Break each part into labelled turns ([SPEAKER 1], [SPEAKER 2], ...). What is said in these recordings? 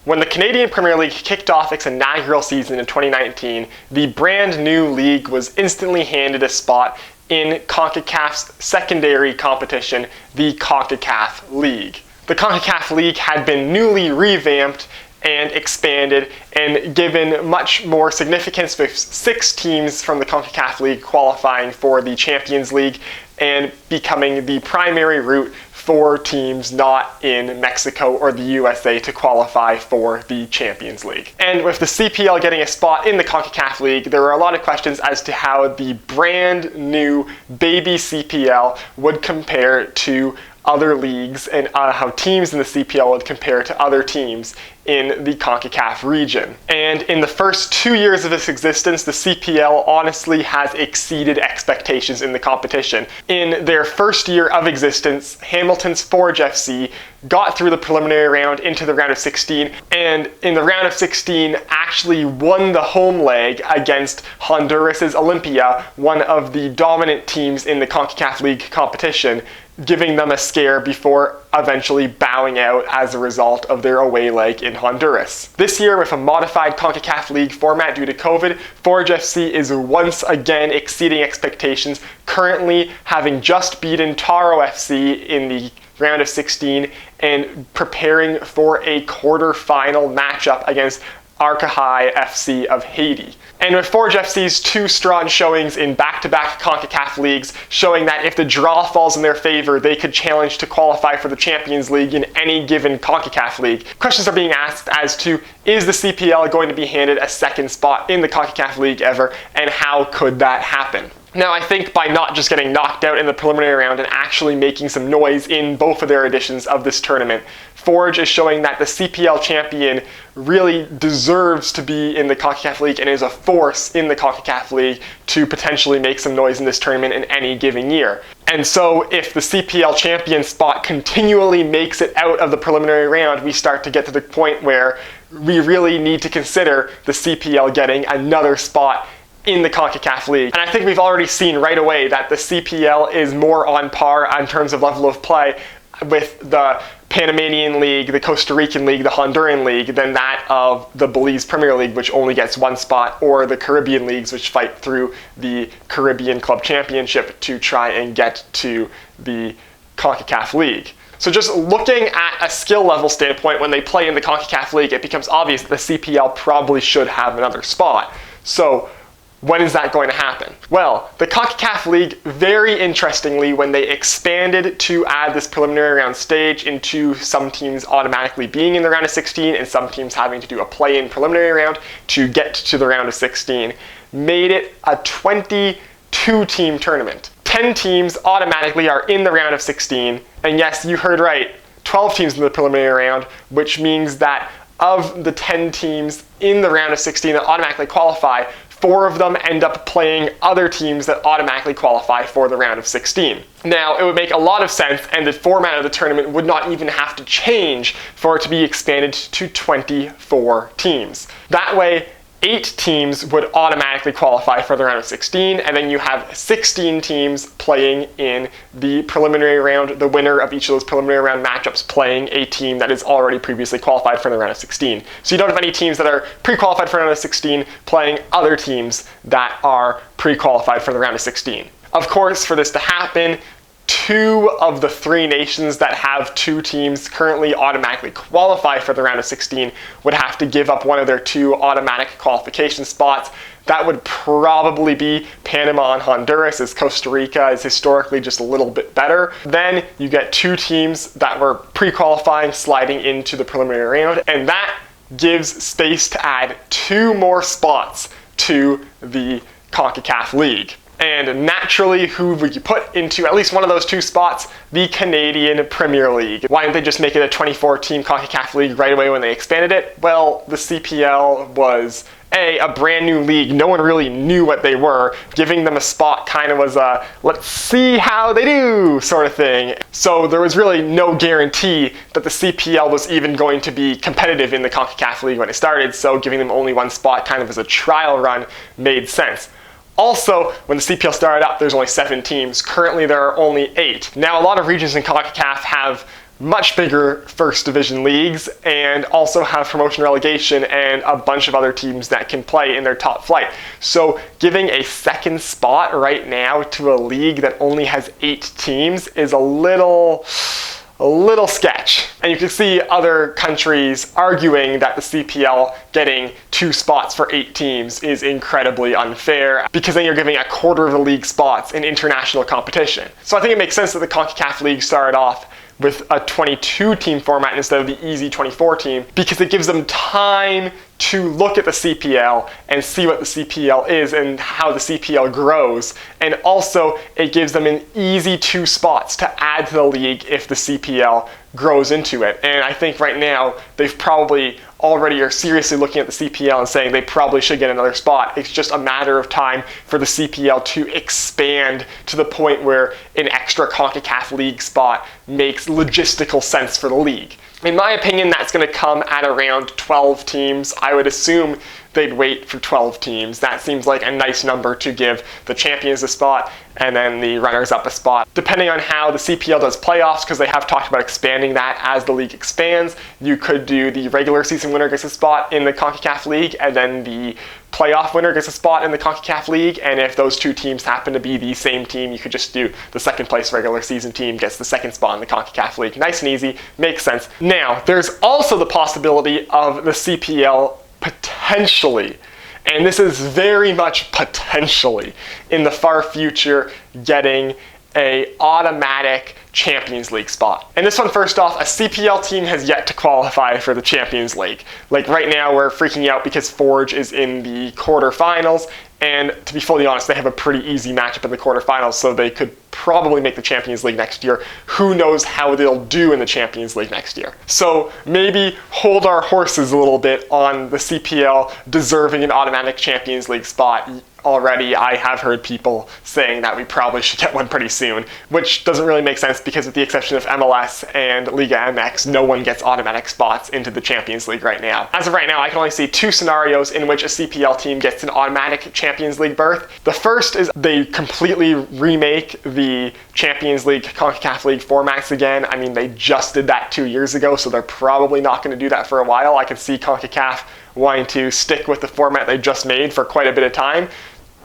[SPEAKER 1] When the Canadian Premier League kicked off its inaugural season in 2019, the brand new league was instantly handed a spot in Concacaf's secondary competition, the Concacaf League. The Concacaf League had been newly revamped and expanded and given much more significance, with 6 teams from the Concacaf League qualifying for the Champions League and becoming the primary route for teams not in Mexico or the USA to qualify for the Champions League. And with the CPL getting a spot in the Concacaf League, there were a lot of questions as to how the brand new baby CPL would compare to other leagues and how teams in the CPL would compare to other teams in the CONCACAF region. And in the first 2 years of its existence, the CPL honestly has exceeded expectations in the competition. In their first year of existence, Hamilton's Forge FC got through the preliminary round into the round of 16, and in the round of 16 actually won the home leg against Honduras's Olimpia, one of the dominant teams in the CONCACAF League competition, giving them a scare before eventually bowing out as a result of their away leg in Honduras. This year, with a modified CONCACAF League format due to COVID, Forge FC is once again exceeding expectations, currently having just beaten Taro FC in the round of 16 and preparing for a quarter-final matchup against Arcahai FC of Haiti. And with Forge FC's 2 strong showings in back-to-back CONCACAF leagues, showing that if the draw falls in their favor, they could challenge to qualify for the Champions League in any given CONCACAF league, questions are being asked as to, is the CPL going to be handed a second spot in the CONCACAF League ever, and how could that happen? Now, I think by not just getting knocked out in the preliminary round and actually making some noise in both of their editions of this tournament, Forge is showing that the CPL champion really deserves to be in the CONCACAF League and is a force in the CONCACAF League to potentially make some noise in this tournament in any given year. And so if the CPL champion spot continually makes it out of the preliminary round, we start to get to the point where we really need to consider the CPL getting another spot in the CONCACAF League. And I think we've already seen right away that the CPL is more on par in terms of level of play with the Panamanian League, the Costa Rican League, the Honduran League than that of the Belize Premier League, which only gets 1 spot, or the Caribbean leagues, which fight through the Caribbean Club Championship to try and get to the CONCACAF League. So just looking at a skill level standpoint, when they play in the CONCACAF League, it becomes obvious that the CPL probably should have another spot. So when is that going to happen? Well, the CONCACAF League, very interestingly, when they expanded to add this preliminary round stage into some teams automatically being in the round of 16 and some teams having to do a play-in preliminary round to get to the round of 16, made it a 22-team tournament. 10 teams automatically are in the round of 16, and yes, you heard right, 12 teams in the preliminary round, which means that of the 10 teams in the round of 16 that automatically qualify, 4 of them end up playing other teams that automatically qualify for the round of 16. Now, it would make a lot of sense, and the format of the tournament would not even have to change for it to be expanded to 24 teams. That way, 8 teams would automatically qualify for the round of 16, and then you have 16 teams playing in the preliminary round, the winner of each of those preliminary round matchups playing a team that is already previously qualified for the round of 16. So you don't have any teams that are pre-qualified for the round of 16 playing other teams that are pre-qualified for the round of 16. Of course, for this to happen, 2 of the 3 nations that have 2 teams currently automatically qualify for the round of 16 would have to give up one of their 2 automatic qualification spots. That would probably be Panama and Honduras, as Costa Rica is historically just a little bit better. Then you get 2 teams that were pre-qualifying sliding into the preliminary round, and that gives space to add 2 more spots to the CONCACAF League. And naturally, who would you put into at least one of those 2 spots? The Canadian Premier League. Why didn't they just make it a 24-team CONCACAF League right away when they expanded it? Well, the CPL was a brand new league. No one really knew what they were. Giving them a spot kind of was a, let's see how they do sort of thing. So there was really no guarantee that the CPL was even going to be competitive in the CONCACAF League when it started, so giving them only 1 spot kind of as a trial run made sense. Also, when the CPL started up, there's only 7 teams. Currently, there are only 8. Now, a lot of regions in CONCACAF have much bigger first division leagues and also have promotion relegation and a bunch of other teams that can play in their top flight. So giving a second spot right now to a league that only has 8 teams is a little sketch. And you can see other countries arguing that the CPL getting 2 spots for 8 teams is incredibly unfair, because then you're giving a quarter of the league spots in international competition. So I think it makes sense that the Concacaf League started off with a 22-team format instead of the easy 24-team, because it gives them time to look at the CPL and see what the CPL is and how the CPL grows. And also, it gives them an easy 2 spots to add to the league if the CPL grows into it. And I think right now, they've probably already are seriously looking at the CPL and saying they probably should get another spot. It's just a matter of time for the CPL to expand to the point where an extra Concacaf League spot makes logistical sense for the league. In my opinion, that's going to come at around 12 teams. I would assume they'd wait for 12 teams. That seems like a nice number to give the champions a spot and then the runners-up a spot. Depending on how the CPL does playoffs, because they have talked about expanding that as the league expands, you could do the regular season winner gets a spot in the Concacaf League, and then the playoff winner gets a spot in the Concacaf League, and if those 2 teams happen to be the same team, you could just do the second place regular season team gets the second spot in the Concacaf League. Nice and easy, makes sense. Now, there's also the possibility of the CPL potentially, and this is very much potentially, in the far future, getting a automatic Champions League spot. And this one, first off, a CPL team has yet to qualify for the Champions League. Like right now, we're freaking out because Forge is in the quarterfinals, and to be fully honest, they have a pretty easy matchup in the quarterfinals, so they could probably make the Champions League next year. Who knows how they'll do in the Champions League next year. So maybe hold our horses a little bit on the CPL deserving an automatic Champions League spot. Already, I have heard people saying that we probably should get one pretty soon, which doesn't really make sense because with the exception of MLS and Liga MX, no one gets automatic spots into the Champions League right now. As of right now, I can only see 2 scenarios in which a CPL team gets an automatic Champions League berth. The first is they completely remake the Champions League, Concacaf League formats again. I mean, they just did that 2 years ago, so they're probably not going to do that for a while. I could see Concacaf wanting to stick with the format they just made for quite a bit of time.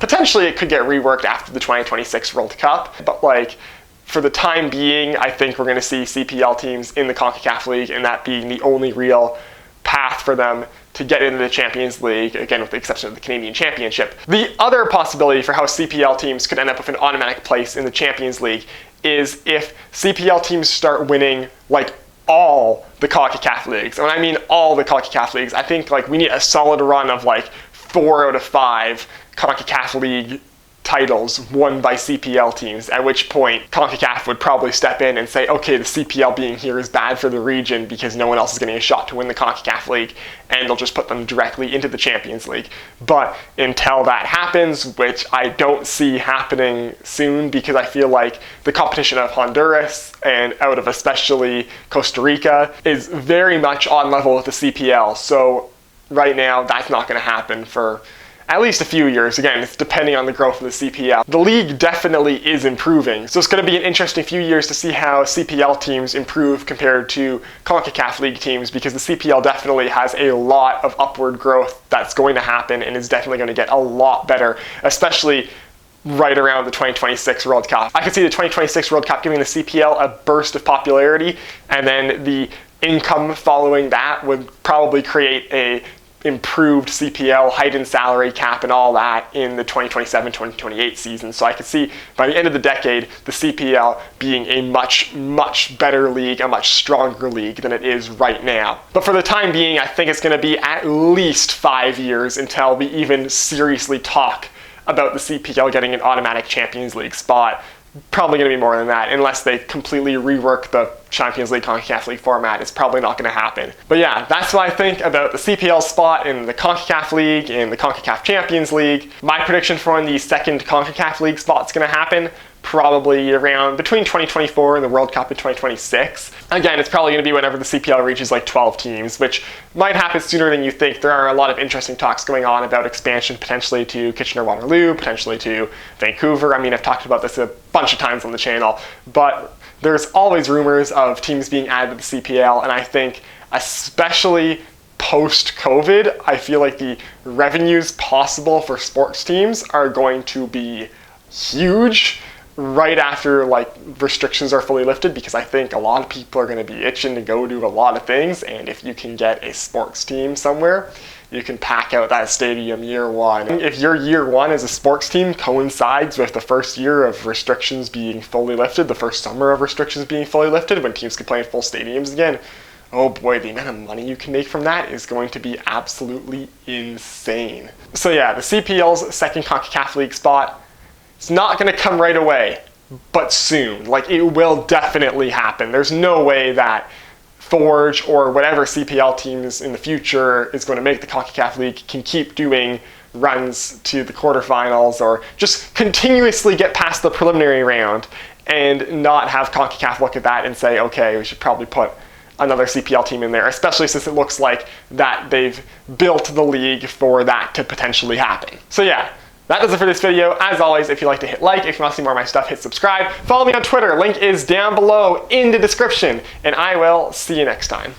[SPEAKER 1] Potentially it could get reworked after the 2026 World Cup, but like for the time being, I think we're going to see CPL teams in the Concacaf League, and that being the only real path for them to get into the Champions League, again with the exception of the Canadian Championship. The other possibility for how CPL teams could end up with an automatic place in the Champions League is if CPL teams start winning like all the Concacaf leagues. And when I mean all the Concacaf leagues, I think like we need a solid run of like 4 out of 5 Concacaf League titles won by CPL teams, at which point Concacaf would probably step in and say, okay, the CPL being here is bad for the region because no one else is getting a shot to win the Concacaf League, and they'll just put them directly into the Champions League. But until that happens, which I don't see happening soon because I feel like the competition of Honduras and out of especially Costa Rica is very much on level with the CPL. So right now, that's not going to happen for at least a few years. Again, it's depending on the growth of the CPL. The league definitely is improving, so it's going to be an interesting few years to see how CPL teams improve compared to CONCACAF League teams, because the CPL definitely has a lot of upward growth that's going to happen and is definitely going to get a lot better, especially right around the 2026 World Cup. I could see the 2026 World Cup giving the CPL a burst of popularity, and then the income following that would probably create a improved CPL, heightened salary cap and all that in the 2027-2028 season. So I could see by the end of the decade, the CPL being a much, much better league, a much stronger league than it is right now. But for the time being, I think it's going to be at least 5 years until we even seriously talk about the CPL getting an automatic Champions League spot. Probably going to be more than that, unless they completely rework the Champions League, CONCACAF League format. It's probably not going to happen. But yeah, that's what I think about the CPL spot in the CONCACAF League, in the CONCACAF Champions League. My prediction for when the second CONCACAF League spot's going to happen, probably around between 2024 and the World Cup in 2026. Again, it's probably going to be whenever the CPL reaches like 12 teams, which might happen sooner than you think. There are a lot of interesting talks going on about expansion potentially to Kitchener-Waterloo, potentially to Vancouver. I mean, I've talked about this a bunch of times on the channel, but there's always rumors of teams being added to the CPL, and I think especially post-COVID, I feel like the revenues possible for sports teams are going to be huge right after like restrictions are fully lifted, because I think a lot of people are going to be itching to go do a lot of things, and if you can get a sports team somewhere, you can pack out that stadium year one. If your year one as a sports team coincides with the first year of restrictions being fully lifted, the first summer of restrictions being fully lifted, when teams can play in full stadiums again, oh boy, the amount of money you can make from that is going to be absolutely insane. So yeah, the CPL's second CONCACAF League spot, it's not going to come right away, but soon. Like, it will definitely happen. There's no way that Forge or whatever CPL teams in the future is going to make the CONCACAF League can keep doing runs to the quarterfinals or just continuously get past the preliminary round and not have CONCACAF look at that and say, okay, we should probably put another CPL team in there, especially since it looks like that they've built the league for that to potentially happen. So yeah, that does it for this video. As always, if you like to hit like, if you want to see more of my stuff, hit subscribe. Follow me on Twitter. Link is down below in the description. And I will see you next time.